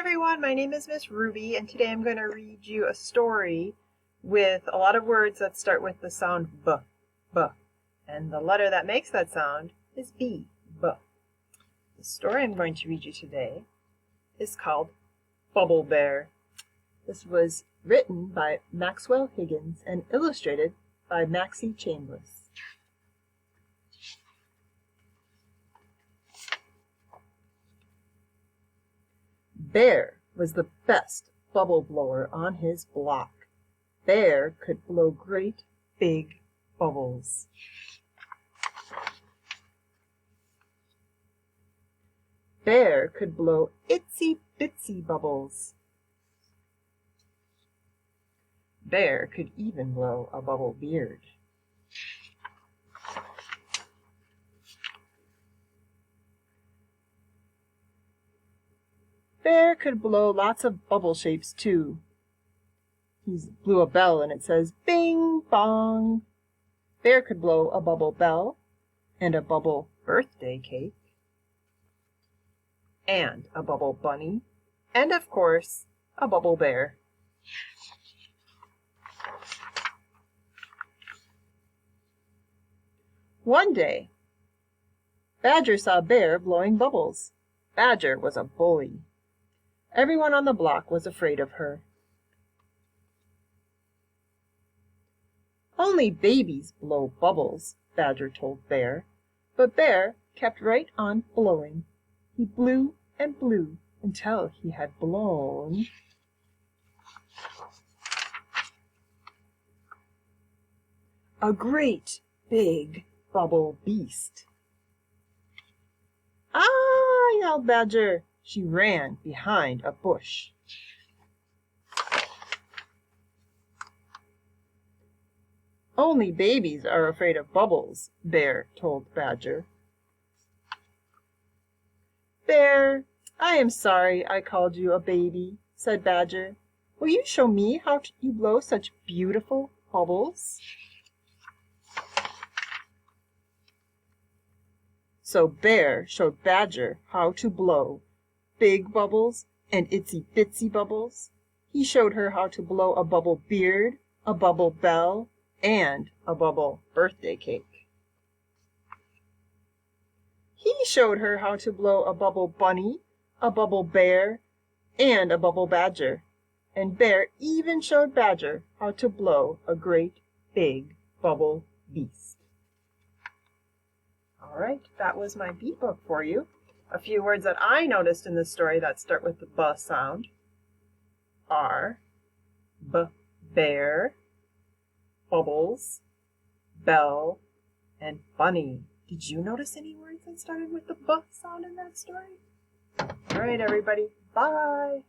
everyone, my name is Miss Ruby and today I'm going to read you a story with a lot of words that start with the sound B, B, and the letter that makes that sound is B, B. The story I'm going to read you today is called Bubble Bear. This was written by Maxwell Higgins and illustrated by Maxie Chambliss. Bear was the best bubble blower on his block. Bear could blow great big bubbles. Bear could blow itsy bitsy bubbles. Bear could even blow a bubble beard. Bear could blow lots of bubble shapes too. He blew a bell and it says bing bong. Bear could blow a bubble bell and a bubble birthday cake and a bubble bunny and of course a bubble bear. One day, Badger saw Bear blowing bubbles. Badger was a bully. Everyone on the block was afraid of her. Only babies blow bubbles, Badger told Bear, but Bear kept right on blowing. He blew and blew until he had blown a great big bubble beast. "Ah!" yelled Badger. She ran behind a bush. Only babies are afraid of bubbles, Bear told Badger. Bear, I am sorry I called you a baby, said Badger. Will you show me how you blow such beautiful bubbles? So Bear showed Badger how to blow big bubbles and itsy bitsy bubbles. He showed her how to blow a bubble beard, a bubble bell, and a bubble birthday cake. He showed her how to blow a bubble bunny, a bubble bear, and a bubble badger. And Bear even showed Badger how to blow a great big bubble beast. All right, that was my beat book for you. A few words that I noticed in this story that start with the B sound are bear, bubbles, bell, and bunny. Did you notice any words that started with the B sound in that story? All right, everybody. Bye.